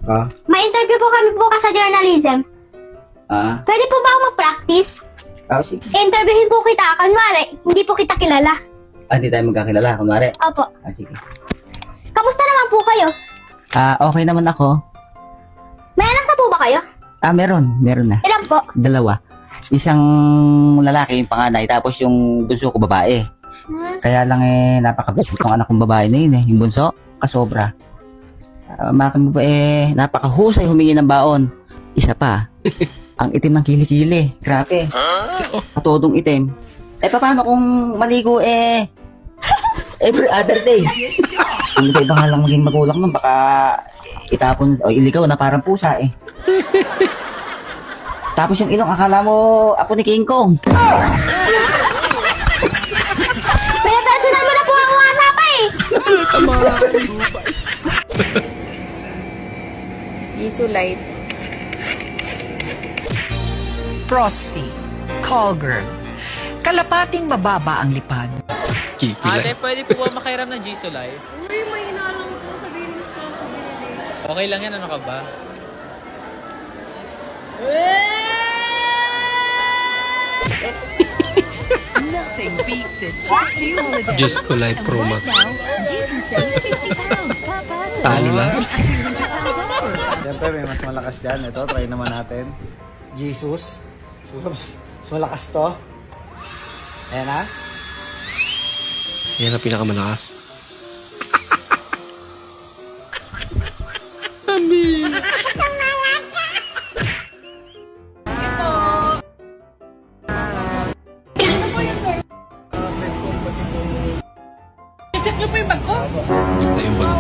Pa, may interview po kami bukas sa journalism. Pwede po ba ako mag-practice? Sige. Interviewin po kita. Kunwari, hindi po kita kilala. Hindi tayo magkakilala, kunwari. Opo. Sige. Kamusta naman po kayo? Okay naman ako. May anak na po ba kayo? Meron na. Ilan po? 2. Isang lalaki yung panganay, tapos yung bunso ko babae. Kaya lang napakabuti ng anak kong babae na yun yung bunso, kasobra. Napakahusay humingi ng baon. Isa pa, ang itim ng kilikili. Grabe. Patodong itim. Paano kung maligo every other day? Ang iba nga lang maging magulang nun, baka itapon o iligaw na parang pusa Tapos yung ilong, akala mo apo ni King Kong. Personal mo na po ang WhatsApp Isolite. Frosty, call girl. Kalapating mababa ang lipad. Ate, pwede po ba makiram ng Gisolay? Uy, may inalang po sa Venus ko ako binili. Okay lang yan, ano ka ba? Nothing beats it. Chatty holiday. Diyos ko, live promo. Talo lang. Siyempre, may mas malakas dyan. Ito, try naman natin. Jesus. Mas malakas to. Ayan na. Yan ang pinakamalakas. I-check niyo po yung bag ko. Ito yung bag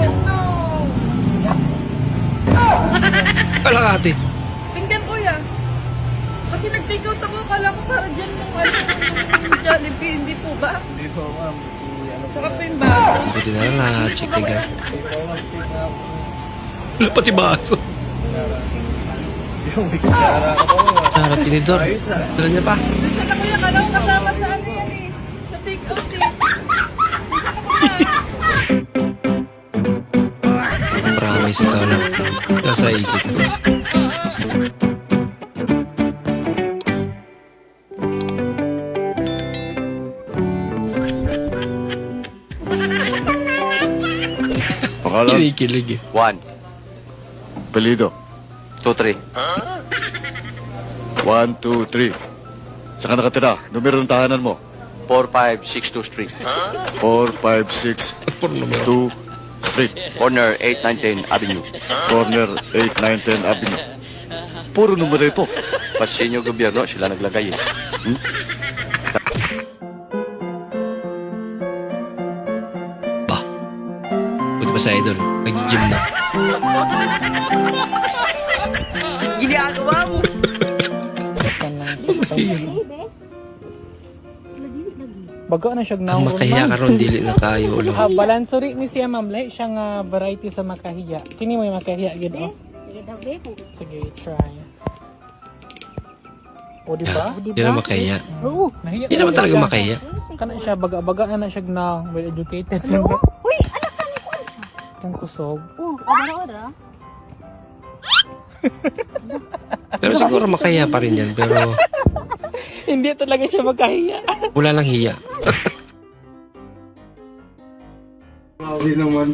niya. Kalahati. Tingnan ko yan. Kasi nag-take out ako. Kala ko para dyan mong Jollibee. Hindi po ba? Hindi po, ma'am. Saka po yung bag. Buti na lang na-check tiga. Wala pati baso. Yung may kutsara ka po, ma'am. Tara, tinidor. Dala niya pa. Saan ako yung alam kasama sa ano yan eh. Sa take out eh. Promise, ikaw lang. Nasa isip ko. Pangalan? Kinikilig eh. 1. Apelido? 2, 3. 1, 2, 3. Saan ka nakatira? Numero ng tahanan mo? 4562 Street. 4, 5, 6, Puro numero. 2, Street. Corner 8910 Avenue. Corner 8910 Avenue. Puro numero ito. Pasinyo gobyerno, sila naglagay eh. Ba? Buti pa sa idol. Nag-gym na. Ginagawa mo. Bago na siya Ang makahiya ka ron, dili na kayo ulo. balansuri ni siya ma'am, lahi siya nga variety sa makahiya. Kini mo yung makahiya gid oh. Sige daw, babe. Sige, try. O di ba? Yan ang makahiya. Oo. Nahiya. Yan naman talaga makahiya. Kana siya baga-baga na siya na well educated. Uy, anak ka ni ko siya. Tang kusog. Odra. Pero siguro makahiya pa rin yan. Pero Hindi talaga siya makahiya. wala lang hiya. Hindi naman.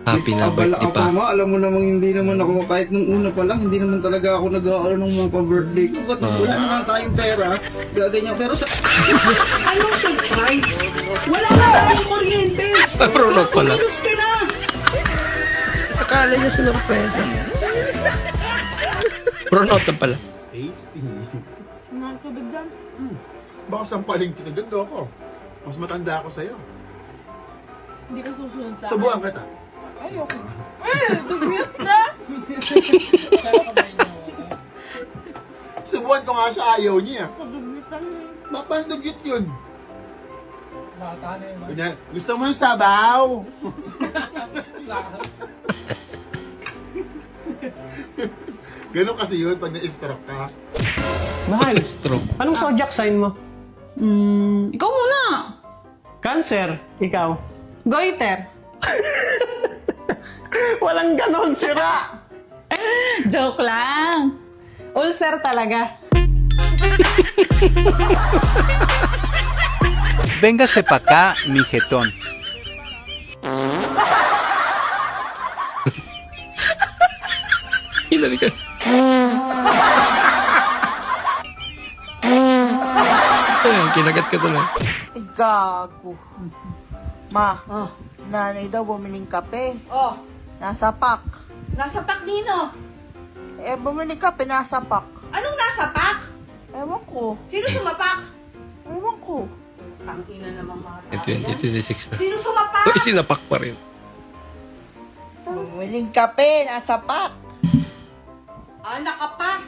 Happy na birthday Ako, pa. ma, alam mo namang hindi naman ako, kahit nung una pa lang, hindi naman talaga ako nag-aaral ng mga pa-birthday ko. Ba't wala na nga tayong pera? Gaganyan. Pero sa... Anong surprise? Wala na tayong kuryente! Prolog pala. Kumilos ka na! Akala niya sinurpresa. Pronot na pala. Tasty. Baka sampaling kita dyan daw ako. Mas matanda ako sa'yo. Hindi ka susunod sa akin. Subukan kita. Ayoko. Duguyot na. Subukan ko nga siya, ayaw niya. Padugutan na. Mapandugyot yun. Bata na yun. Ganyan. Gusto mo yung sabaw? Ganun kasi yun pag na-stroke ka. Mahal, Stroke. anong zodiac sign mo? Ikaw muna. Cancer. Ikaw? Goiter. Walang ganon, sira! Joke lang. Ulcer talaga. Véngase pa' acá, mi jetón. Hinalikan. Ay, kinagat ka tuloy. Gago. Ma, nanay daw bumiling kape. Oh, Nasa pak. nasa pak nino. Bumili kape, nasa pak. Anong nasa pak? Ewan ko. Sino sumapak? Ewan ko. Tangina naman mga May tao. 2026 na. Sino sumapak? Uy, sinapak pa rin. Bumiling kape, nasa pak. Ah, nakapak.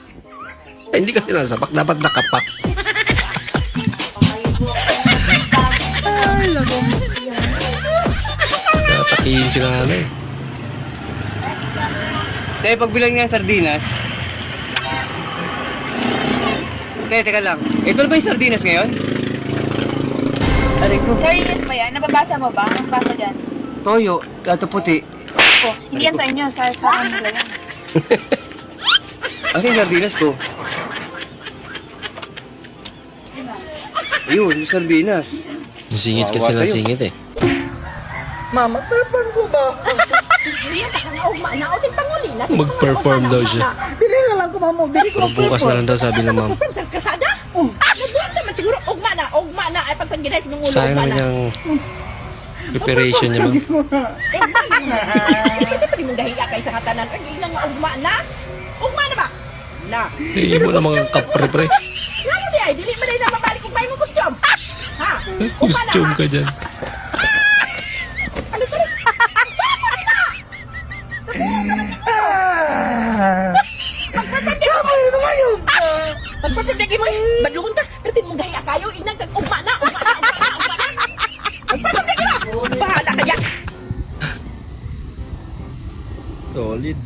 Ay, hindi kasi nasapak. Dapat nakapak. Natakihin si nanay. Te, pagbilang niya sardinas. Te, teka lang. Ito na ba yung sardinas ngayon? Aray ko. Serious ba yan? Nababasa mo ba? Ang basa dyan? Toyo, gato puti. Oh, hindi yan sa inyo. Sa kanila yan. Ano yung sardinas ko? Ayun, yung sardinas. Yung singit kasi ng singit eh. Mama, tapan ko ba? Mag-perform daw siya. Dili na lang ko, mama. Dili ko. Pero bukas na lang daw sabi ng ma'am. Kasada? Nabuhat naman siguro. Ugma na. Ay pagpagginay sa mga ulo. Sayang naman yung preparation niya ma'am. Pwede mong gahiya kayo sa katanan. Ay, ilang ugma na? Ugma na ba? Na. Hindi mo na mga kapre-pre. Nga mo di ay. Dili mo na mabalik kung pahay mo costume. Ha? Costume ka dyan. Ano ba? Pagpapagdagi mo, badlungon ka. Kasi mong gahiya kayo. Inang kag ugma na. Pagpapagdagi na. Bahala kaya. Solid.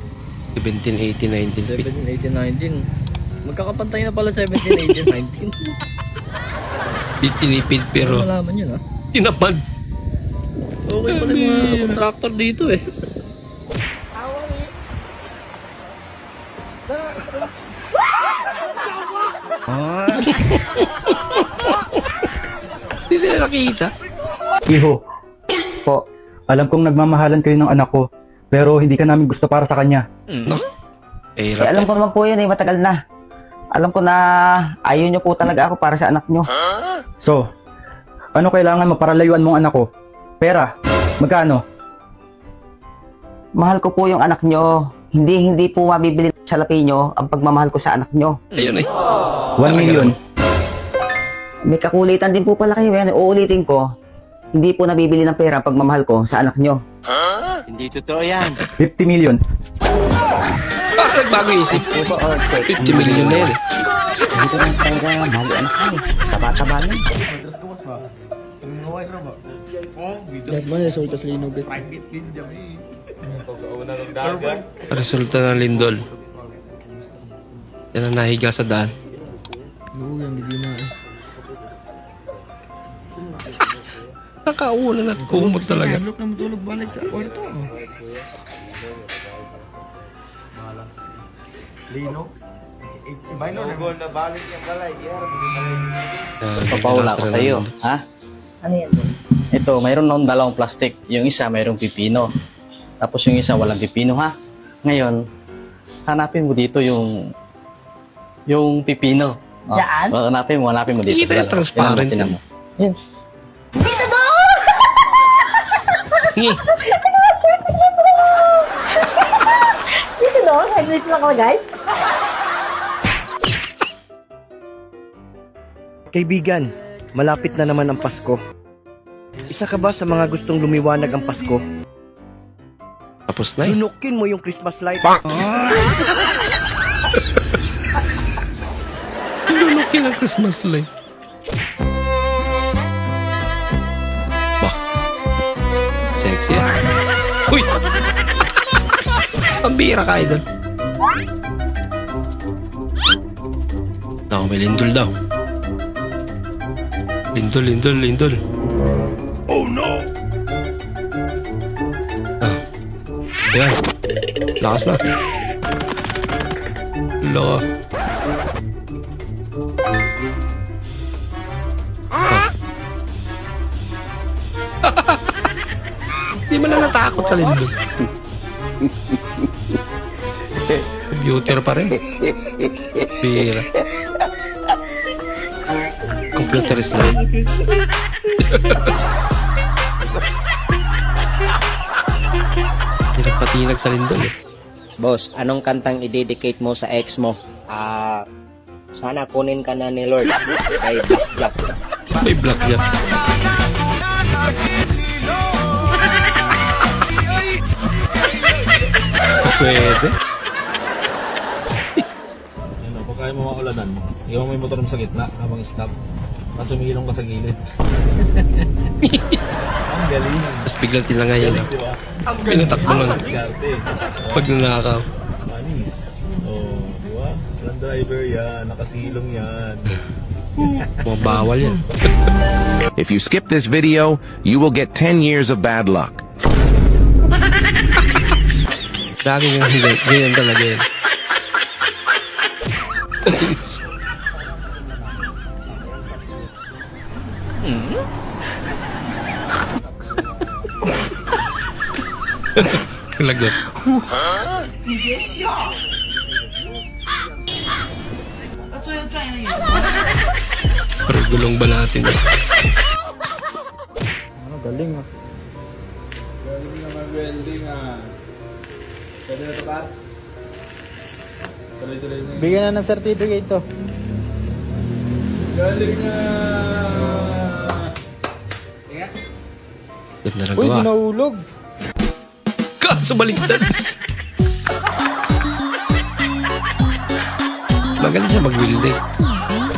17, 18, 19 feet. 17, 18, 19. Magkakapantay na pala 17, 18, 19. Di tinipid pero Malaman yun, ha? tinapad. Okay pala yung mga contractor dito, eh. Hindi nila nakikita. Iho, po, alam kong nagmamahalan kayo ng anak ko, pero hindi ka namin gusto para sa kanya. No? Eh, Eh, alam ko naman po yun eh, matagal na. Alam ko na ayaw nyo po talaga ako para sa anak nyo. So, ano kailangan mo para layuan mong anak ko? Pera, magkano? Mahal ko po yung anak nyo. Hindi po mabibili sa lapi nyo ang pagmamahal ko sa anak nyo. Ayun eh. 1 million. May kakulitan din po pala kayo. Yan, uulitin ko. Hindi po nabibili ng pera ang pagmamahal ko sa anak nyo. Hindi totoo yan. 50 million. Bakit bago isip? 50 million na yun eh. Hindi ko lang talaga mahal yung anak nyo eh. Taba-taba nyo. Resulta ng lindol. Yan ang nahiga sa daan. Nakaulan at kumot talaga. Look na matulog balik sa kwarto. Lino? Ibay no na balik yung balay. Papaula ko sa'yo. Ha? Ano yan? Ito, mayroon noon dalawang plastic. Yung isa mayroong pipino. Tapos yung isa walang pipino, ha? Ngayon, hanapin mo dito yung pipino. Oh, Yan? hanapin mo dito. Hindi tayo transparent Tingnan mo. Yan. Ngi. Dito no? Dito lang ako guys. Kaibigan, malapit na naman ang Pasko. Isa ka ba sa mga gustong lumiwanag ang Pasko? Tapos na eh. Lunukin mo yung Christmas light. Lunukin ang Christmas light. Bah. Sexy ah. Uy! Pambira ka, idol. Naku, may lindol daw. Lindol. Yan. Lakas na. Loko. Hindi man lang natakot sa lindol. Computer pa rin. Bira. Computer is live. Hirap patinag sa lindol eh. Boss, anong kantang i-dedicate mo sa ex mo? Sana kunin ka na ni Lord. Kay Blackjack. May blackjack. Pwede. Ano, pag kaya mo maulanan, iwan mo yung motor mo sa gitna habang stop. Tapos sumilong ka sa gilid. Ang galing. Tapos biglang tilangay yun. Di ba? Pinatakbo lang. Diskarte. Pag nanakaw. Manis. Oh, di ba? Walang driver yan, nakasilong yan. Mga bawal yan. If you skip this video, you will get 10 years of bad luck. Dami nga ganyan talaga yan. Lagot. Pero gulong ba natin? Ano, galing ah. Galing naman welding ah. Pwede na ito ba? Tuloy-tuloy na. Bigyan na ng certificate to. Galing na. Ba't naragawa? Nahulog. Kaso baliktad. Magaling siya mag-welding.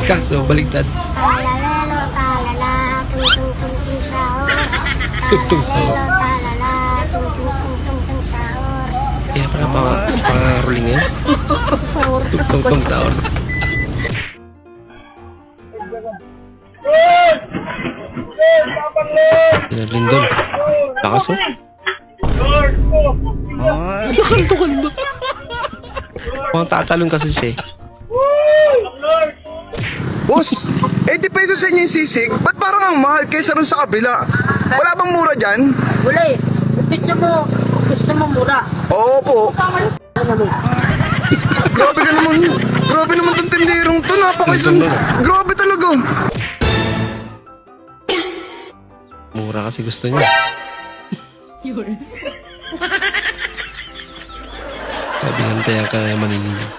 Kaso baliktad. Talalelo, talala, tung-tung-tung-tung sahur. Tung sahur. Talalelo, talala, tung-tung-tung-tung sahur. Kaya pala pangaruling ngayon. Tung-tung taon. Lindol. Lakas oh. Nakantukan ba? Mga tatalon kasi siya eh. Boss, 80 pesos sa inyo yung sisig. Ba't parang ang mahal kaysa rin sa kabila? Wala bang mura dyan? Wala eh. Gusto mo mura. Oo po. Grabe ka naman. Grabe naman itong tindirong to. Grabe talaga. Mura kasi gusto niya. Sabi ng taya ka maninigaw.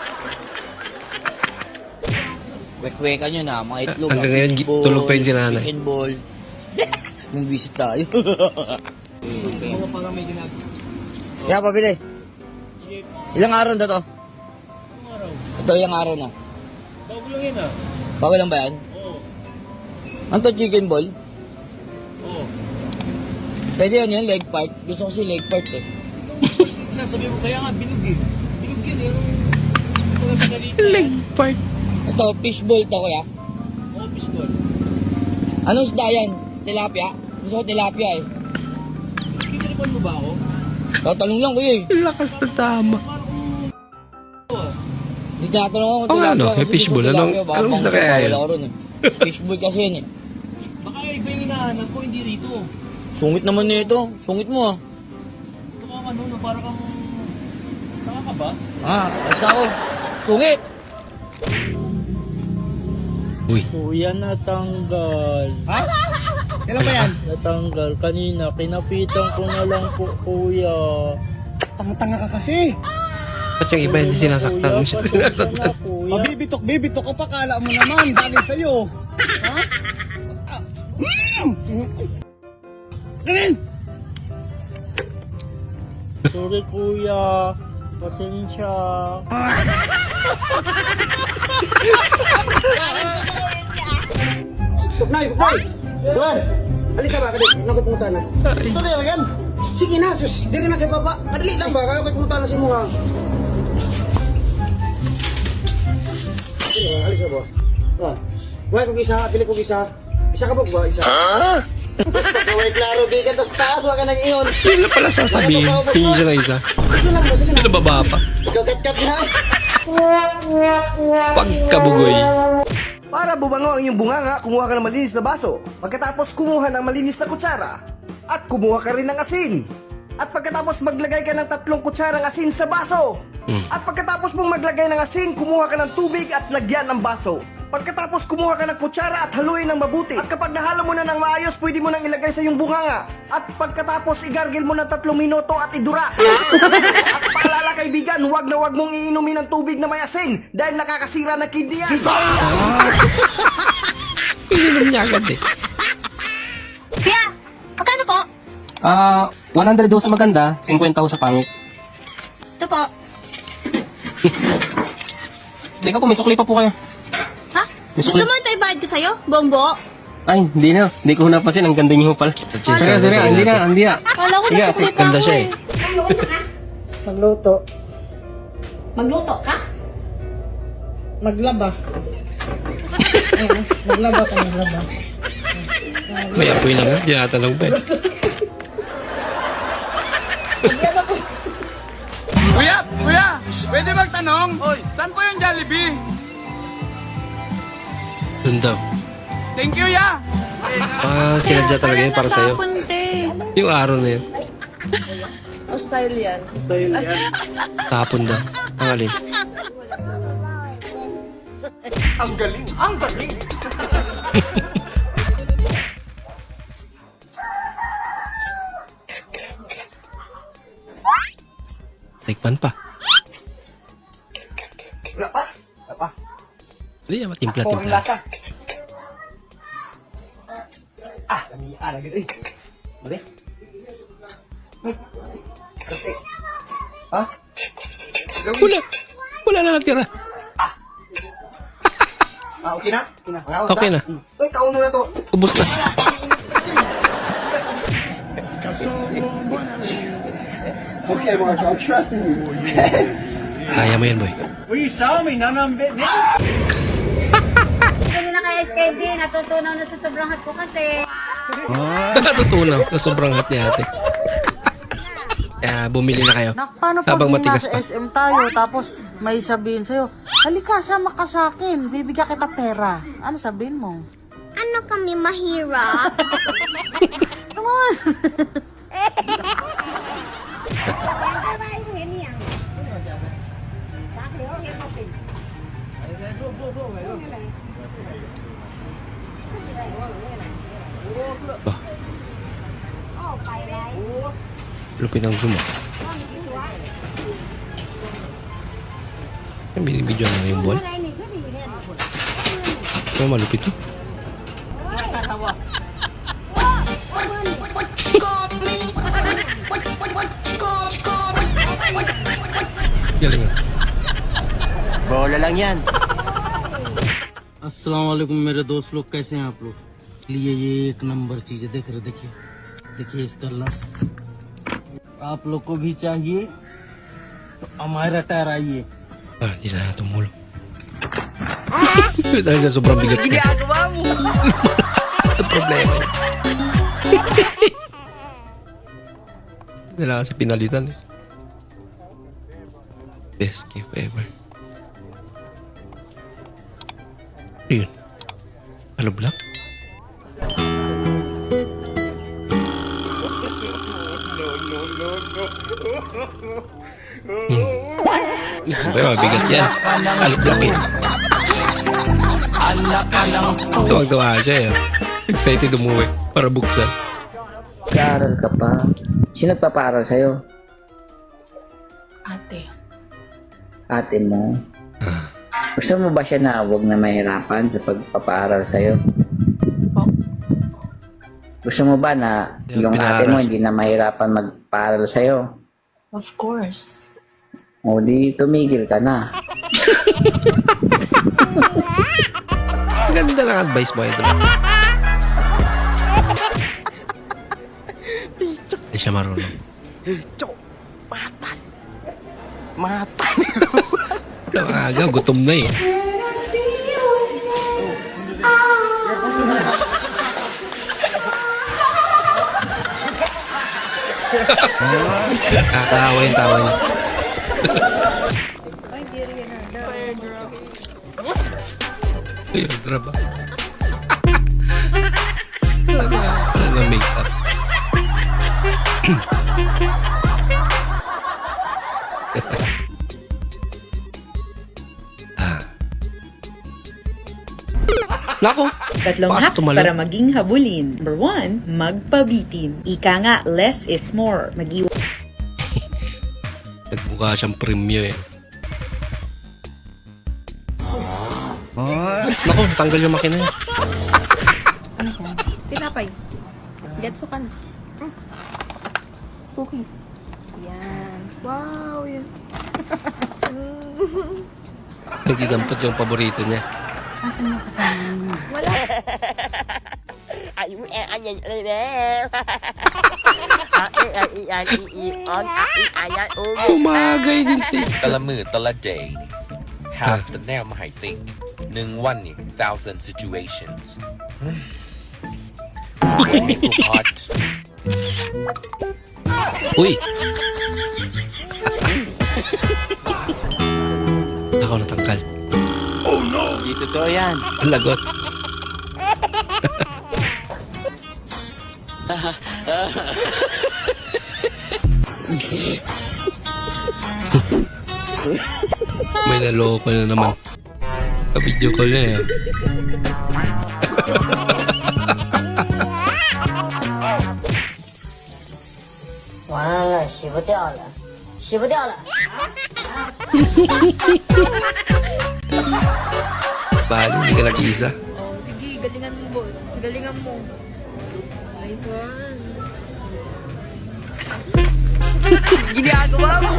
Wek-wekan nyo na, mga itlog. Hanggang ngayon, tulog pa yun si nanay. Chicken ball. Nung visit tayo. Kaya pabili. Ilang araw na to? Ito, ilang araw na. Bago lang yun ah. Bago lang ba yan? Oo. Ano to, chicken ball? Oo. Pwede yun, leg part. Gusto ko si leg part eh. Sabi mo, kaya nga, bilog eh. Bilog yun eh. Leg part. Ito, fishball to kuya. Oo, fishball. Anong isda yan? Tilapia? Gusto ko tilapia eh. Kitiripan mo ba ako? Tatanong lang kuya eh. Lakas na tama. Hindi tinatanong ako Oo nga, no? May fishball. Anong isda kaya yun? Fishball kasi yun eh. Baka iba yung hinahanap ko, hindi rito. Sungit naman nito. Sungit mo ah. Ito ka ano, para kang... Saka ka ba? Basta ako. Sungit! Uy. Kuya, natanggal. Ha? Kailan ba yan? Natanggal. Kanina, kinapitan ko na lang po, kuya. Tanga-tanga ka kasi. Ba't yung iba hindi sinasaktan? Sinasaktan. Bibitok ka pa. Kala mo naman. Bagay sa'yo. Ha? Ganun! Sorry, kuya. Pasensya. Nay! Juan! Alis na ba? Nakot pumunta na. Gusto na yan? Sige na, sus. Dili na sa baba. Madali lang ba? Kaya pumunta na si Muha. Sige na, alis na ba? Buhay kong isa, pili kong isa. Isa ka ba? Isa. Gawin klaro, di ka tas taas, wag ka nang iyon. Yun lang pala sasabihin. Hingi siya ng isa. Sige lang ba, sige lang. Pinababa pa. Ikaw kat-kat na. Pagkabugoy. Para bumango ang iyong bunganga, kumuha ka ng malinis na baso. Pagkatapos kumuha ng malinis na kutsara. At kumuha ka rin ng asin. At pagkatapos maglagay ka ng 3 kutsarang asin sa baso. At pagkatapos mong maglagay ng asin, kumuha ka ng tubig at lagyan ng baso. Pagkatapos kumuha ka ng kutsara at haluin ng mabuti. At kapag nahalo mo na ng maayos, pwede mo nang ilagay sa iyong bunganga. At pagkatapos igargil mo ng 3 minuto at idura. At paalala kaibigan, huwag na huwag mong iinumin ng tubig na may asin dahil nakakasira ng kidney yan. Ininom niya agad eh. Kuya, magkano po? 100 daw sa maganda, 50 daw sa pangit. Ito po. Hindi ka po, may sukli pa po kayo. Ha? Gusto mo ito ibayad ko sa'yo? Buong buo? Ay, hindi na. Hindi ko napansin. Ang ganda niyo pala. Sige, hindi na. Wala ko Sige, na kulit ganda siya eh. Magluto. Magluto ka? Maglaba. Ayun, maglaba ka, maglaba. May apoy na nga. Tinatanong pa eh. Kuya, pwede magtanong? Saan po yung Jollibee? Doon daw. Thank you, ya. Sinadya talaga yun para sa'yo. Yung araw na yun. Australian. Tapon daw. Ang alin. Ang galing! Ang galing! Tikman pa. Wala pa? Wala pa? Hindi, matimpla. Ang lasa. Lamian agad eh. Mali? Perfect. Ha? Wala na natira. Okay na? Okay na. Uy, kaon mo na to. Ubus na. Okay, Marshall, trust me. Kaya mo yan, boy. Pwede na kaya SKD. Natutunaw na sa sobrang hot ko kasi. Natutunaw na sobrang hot ni ate. Kaya bumili na kayo. Paano pag Habang matigas nasa pa. SM tayo, tapos may sabihin sa'yo, halika, sama ka sa akin, bibigyan kita pera. Ano sabihin mo? Ano kami mahirap? Come on! Lupin ang zoom. Binibidyo na yung buwan. Kaya malupit to. Galing ah. Bola lang yan. अस्सलाम वालेकुम मेरे दोस्त लोग, कैसे हैं आप लोग? लिए ये एक नंबर चीज है, देख रहे देखिए इसका लस। आप लोग को भी चाहिए तो हमारा टायर आइए। Di na tumulo. Dahil sa sobrang bigat niya. Ito problema niya. Hindi na kasi pinalitan eh. Best gift ever. Ayun. Hello, Black? Ba, mabigat yan. Alok-laki. Tuwag-tuwa siya eh. Excited umuwi para buksan. Nag-aaral ka pa? Sino nagpapaaral sa'yo? Ate. Ate mo? Gusto mo ba siya na huwag na mahirapan sa pagpapaaral sa'yo? Gusto mo ba na yung ate mo hindi na mahirapan magpaaral sa'yo? Of course. O di tumigil ka na. Ganda lang advice mo ito. Hindi siya marunong. Matan. Aga, gutom na eh. Kakaawa yung tawa niya. Pero drama. Wala na make-up. Nako! Tatlong Bakit hacks tumalo? para maging habulin. Number 1, magpabitin. Ika nga, less is more. Mag-iwan Nagmukha siyang premyo eh. Nako, tanggal yung makina niya. Ano ka? Tinapay. Getso ka na. Cookies. Yan. Wow, yan. Nagdidampot yung paborito niya. Asan yung kasama mo? Wala. Umagay din siya. แต่ละมือแต่ละ day have the แนวมาให้ติงหนึ่งวันนี่ thousand situations make you hot Uy! Ako natanggal. Oh no! Di totoo yan. Ang lagot. May naloko na naman. Ka-video call na eh. 完了，洗不掉了，洗不掉了。 Bali, hindi ka nag-iisa. Oh, sige, galingan mo, boss. Galingan mo. Nice one. Ginagawa mo.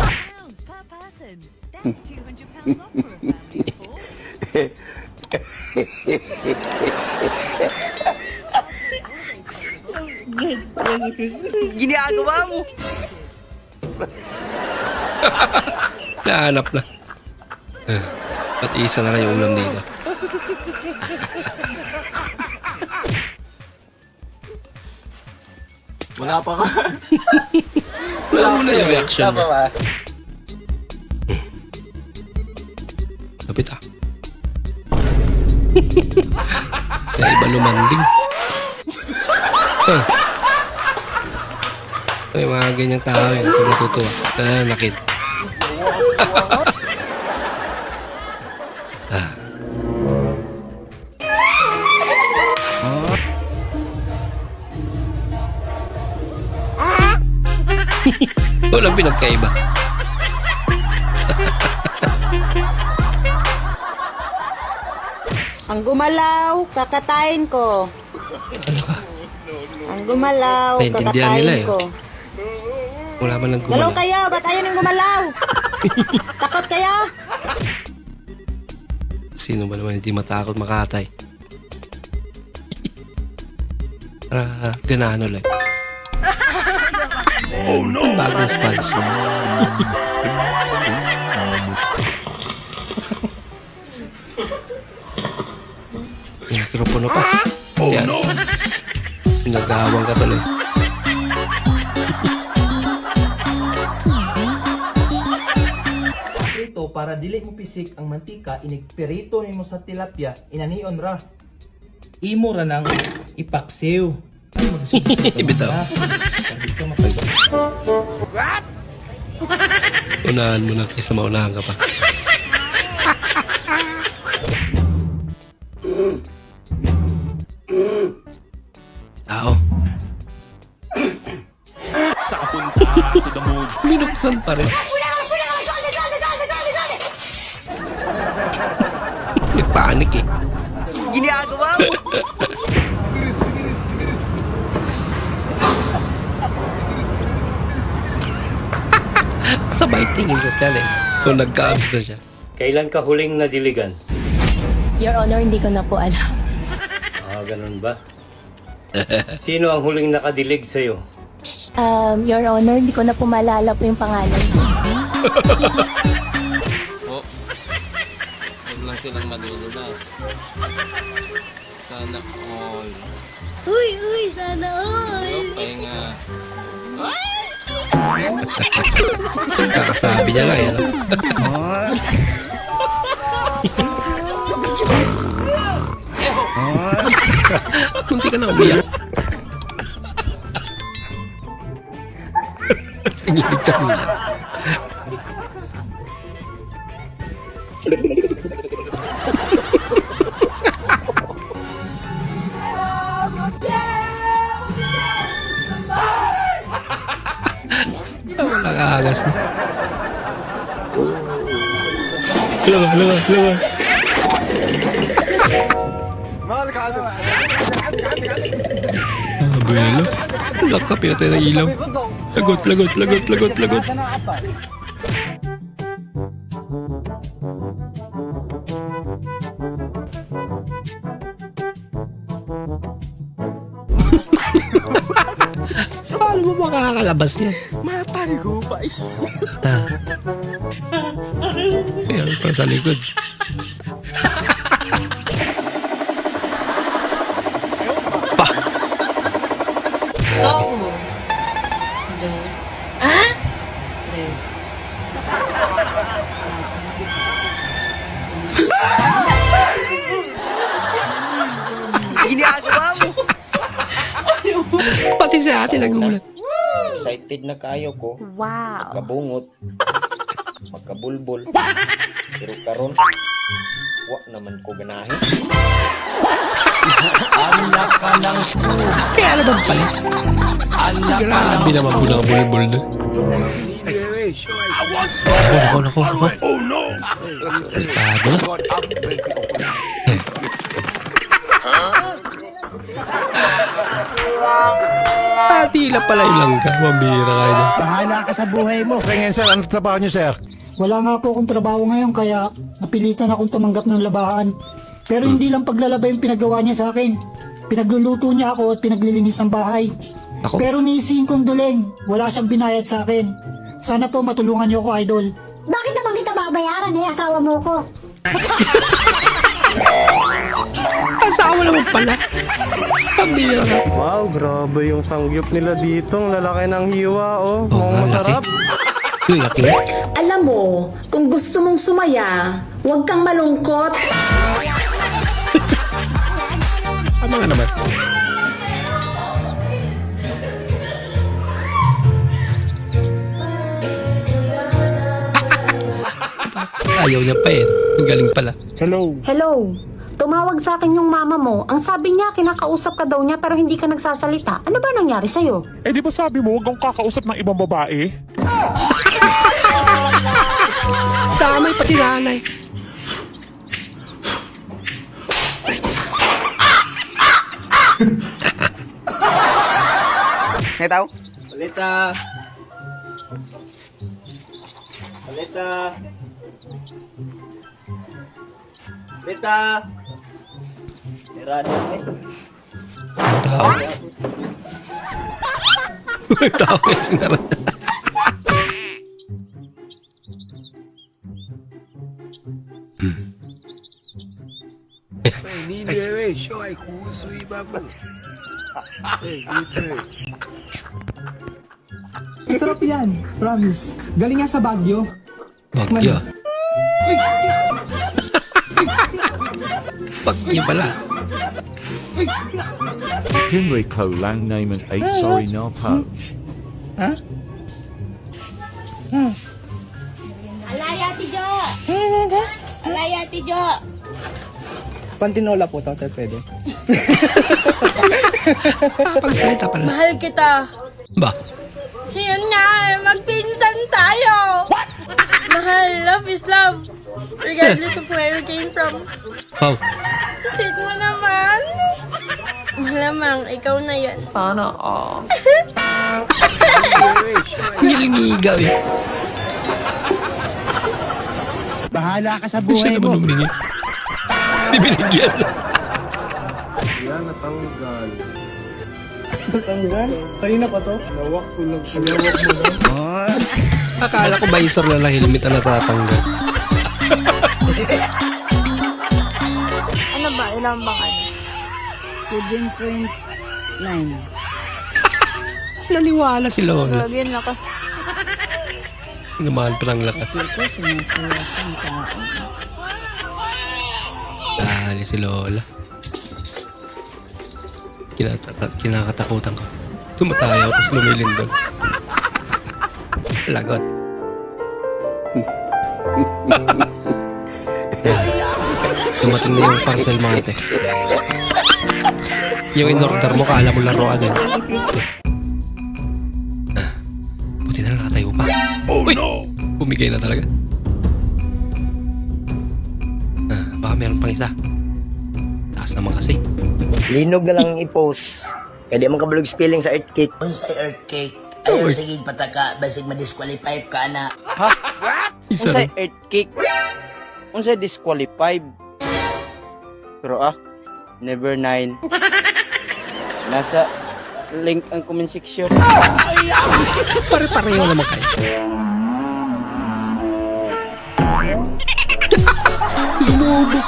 Ginagawa mo. Nahanap na. At isa na lang yung ulam dito. Wala pa ka. Wala mo na yung reaction niya. Kapit ah. Kaya iba lumanding. May mga ganyang tao yun. Pag natutuwa. Nakit. Walang pinagkaiba. Ang gumalaw, kakatayin ko. Ano ka? Ang gumalaw, Naintindihan nila kakatayin eh. ko. Wala man lang Galaw gumalaw. kayo, ba't ayaw nang gumalaw? Takot kayo? Sino ba naman hindi matakot makatay? Ganahan ulit. oh no Bagong sponge. Pinagkiropono pa. oh Yan. no Pinagahawang ka tuloy. Prito para dili mo pisik ang mantika inigperito nimo sa tilapia inanion ra. Imo ra nang ipaksiw. Ibitaw. Unahan mo na kaysa maunahan ka pa. Tao. saan punta to the moon Binuksan pa rin. Nagpanik eh. Ginagawa mo. Sabay tingin sa challenge. Kung nagka-abs na siya. Kailan ka huling nadiligan? Your Honor, hindi ko na po alam. Ah, ganun ba? Sino ang huling nakadilig sa'yo? Your Honor, hindi ko na po maalala po yung pangalan. Po, huwag lang silang madudulas. Sana all. Uy, sana all! Pahinga. Kakasabi niya nga yan. Kunti ka na umiyak. Nanginig sa ulan. Wala kahagas na. Laga. Belo. Laka, pinatay na ilaw. Lagot. Paano mo makakalabas niyan? Matay ko pa. Meron pa sa likod. Ginagawa mo. Pati si ate nagulat. Excited na kayo ko. Wow. Magkabungot. Magkabulbol. Pero karon, wa naman ko ganahin. Anak ka ng Kaya ano bang pala? Grabe naman po nakabulbol doon. Ako. Oh no! Delikado na. Tila pala yung langka. Mambira kayo na. Bahala ka sa buhay mo. Ngayon sir, ano trabaho niyo sir? Wala nga po akong trabaho ngayon kaya napilitan akong tumanggap ng labahan. Pero hindi lang paglalaba yung pinagawa niya sa akin. Pinagluluto niya ako at pinaglilinis ng bahay. Ako? Pero niisihin kong duleng, wala siyang binayad sa akin. Sana po matulungan niyo ako, idol. Bakit naman kita babayaran eh? Asawa mo ko. Asawa naman pala. Pambira ka. Wow, grabe yung sangyup nila dito. Ang lalaki ng hiwa, oh. Mukhang masarap. Laki. Alam mo, kung gusto mong sumaya, huwag kang malungkot. Tama nga naman. Ayaw niya pa eh. Ang galing pala. Hello. Tumawag sa akin yung mama mo. Ang sabi niya, kinakausap ka daw niya pero hindi ka nagsasalita. Ano ba nangyari sa'yo? Eh di ba sabi mo, huwag kang kakausap ng ibang babae? Damay pati nanay. Ngay tao? Paleta. Ang tao. Ang tao yung sinaran. Sarap yan, promise. Galing nga sa Baguio. Bagyo. Bagyo pala. Tinry ko lang name and 8 sorry no po. Ha? Alaya, Tijo! Alaya, Tijo! Pantinola po, Tote, pwede. Pagsalita pala. Mahal kita. Ba? Yun nga eh, magpinsan tayo. What? Mahal, love is love. Regardless of where you came from. Wow. Sweet mo naman. Malamang, ikaw na yan. Sana all. Ngilingigaw eh. Bahala ka sa Siya buhay naman mo. humingi. Di binigyan. Yan, natanggal. Natanggal? Kanina pa to? Lawak ko lang. Lawak mo lang. Akala ko visor na lang helmet ang natatanggal. Ano ba? Ilang bang ano? 7.9. Naniwala si Lola. Lagyan na kasi. Naman pa ng lakas. Dali si Lola. Kinakatakutan ko. Tumatayaw tapos lumilin doon. Lagot. Dumating na yung parcel mo ate. Yung in-order mo, kala mo laruan yan. Buti na lang nakatayo pa. Uy! Bumigay na talaga. Baka meron pang isa. Taas naman kasi. Linog na lang i-post. Kaya di man kabulog spelling sa earthquake. Unsay earthquake? Ayaw sige pataka, basig ma-disqualify ka na. Ha? Unsay earthquake? Unsay disqualified? Pero never 9. Nasa link ang comment section. Pare-pareho naman kayo. Lumubo.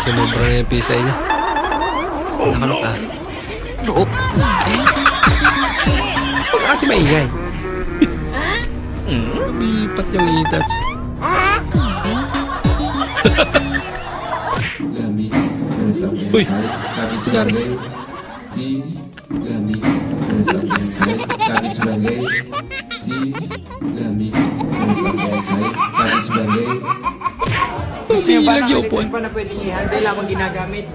Sumubra na yung pisay niya. Nakalok ka. Huwag kasi maingay. Lumipat yung itats. Uy! Nangyari. Silag yung upuan. Pa na pwedeng i-handle habang ginagamit.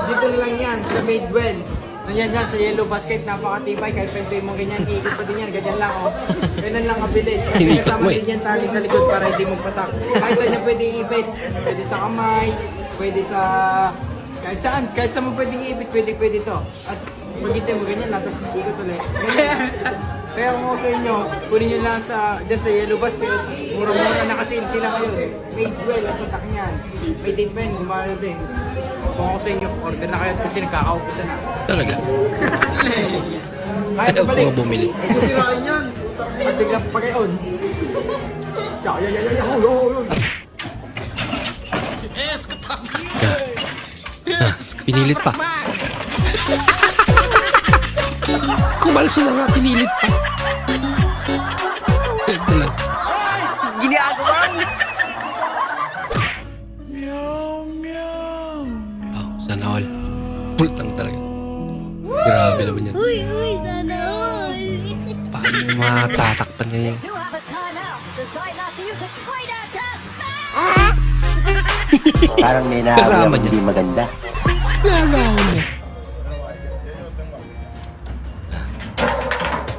Dito na lang yan, sa Madewell. Nandiyan yan, sa yellow basket, napakatibay. Kahit pwede mo ganyan, iikot pa din yan. Ganyan lang, oh. Ganyan lang kabilis. Kasama din yan tali sa likod para hindi magpatak. Kahit saan niya pwede i-ipit. Pwede sa kamay, pwede sa... Kahit saan mo pwedeng i-ipit, pwede to. At pag-itay mo ganyan lang, tapos ikot ulit. Kaya kung ako sa inyo, kunin nyo lang dyan sa yellow basket. Mura-mura naka-sale sila ngayon. Madewell at tatak niyan. May din pen, gumano din. Kung ako sa inyo, order na kayo kasi nagkakaupusan na. Talaga? Ayaw ko bumili. Ito sirain yan. At biglang pag-on. Pinilit pa. Kumalso na nga, pinilit pa. Ito lang. Ginagawa mo. Sana all. Pultang talaga. Grabe naman yan. Uy, sana all. Paano matatakpan niya yan? Parang may kasama niya. Hindi maganda. Gagawa mo.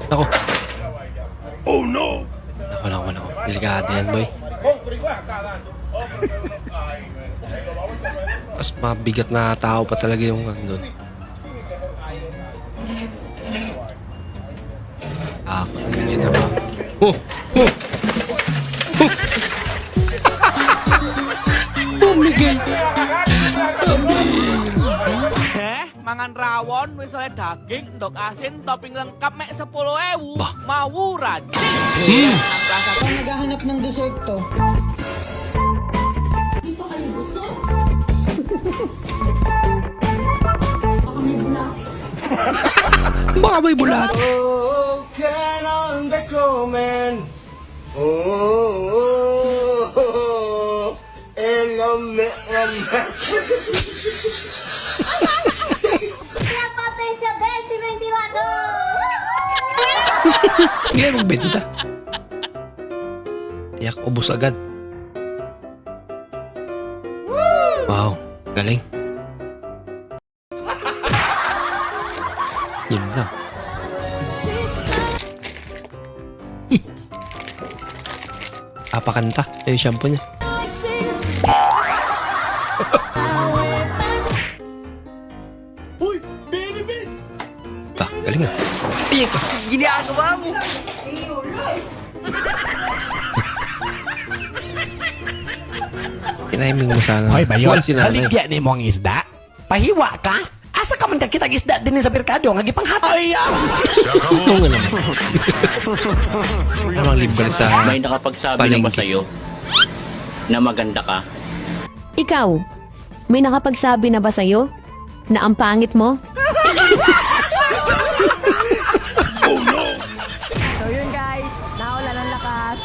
Ako. Oh no! Nako. Delikado yan, boy. Mas mabigat na tao pa talaga yung doon. Ako talaga ito ba? Bumigay! Mangan rawon, misalnya daging, endok asin, topping lengkap mek 10.000. Mawuran. Kung naghahanap ng dessert to. Baka may bulat. Oh, can on the comment. Napatay sa bed si ventilador! Hindi na magbenta. Tiyak, ubos agad. Wow, galing. Yun lang. Apakanta. Yung shampoo niya. Uy, baby bitch! Galing nga. Iyak ka. Ginagawa mo. Kinahiming mo sana. Hoy, Bayon, Wala si nanay. haligyan ni mo ang isda. Pahiwa ka. Asa ka man kita isda din sa merkado nga gipanghatay. Ito nga naman. Parang libre sa May nakapagsabi na ba sa'yo na maganda ka? Ikaw, may nakapagsabi na ba sa'yo na ang pangit mo? So yun guys, nawala ng lakas.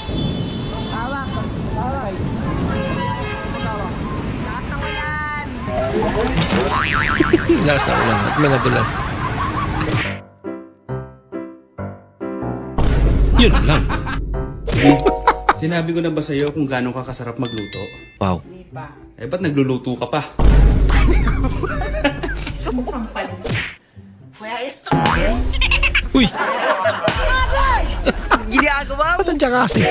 Malakas na ulan at may nadulas. Yun lang. Sinabi ko na ba sa'yo kung gano'ng ka kasarap magluto? Wow. Eh, ba't nagluluto ka pa? Uy! Ginagawa mo? Ba't nandiyan ka kasi?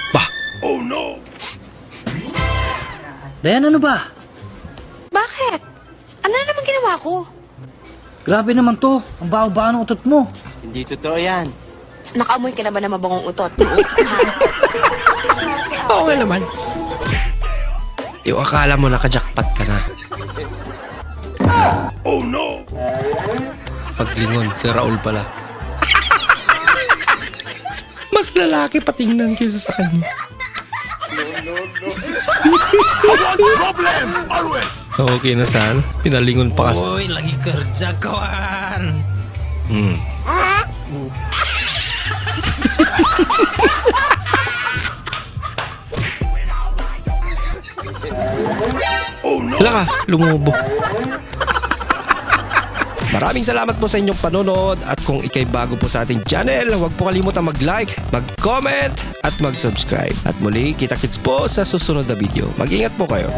Bah! Oh no! Dayan, ano ba? Bakit? Ano na naman ginawa ko? Grabe naman to. Ang baho-baho ng utot mo. Hindi totoo yan. Nakaamoy ka na ba ng mabangong utot? Oo nga naman. Yung akala mo nakajakpat ka na. Oh no! Paglingon, si Raul pala. Mas lalaki patingnan kaysa sa kanya. Problem always! Okay na sana. Pinalingon pa kasi. Uy, lagi kerja kawan. Hala ka, lumubo. Maraming salamat po sa inyong panonood at kung ikay bago po sa ating channel, huwag po kalimutang mag-like, mag-comment at mag-subscribe. At muli, kita-kits po sa susunod na video. Mag-ingat po kayo.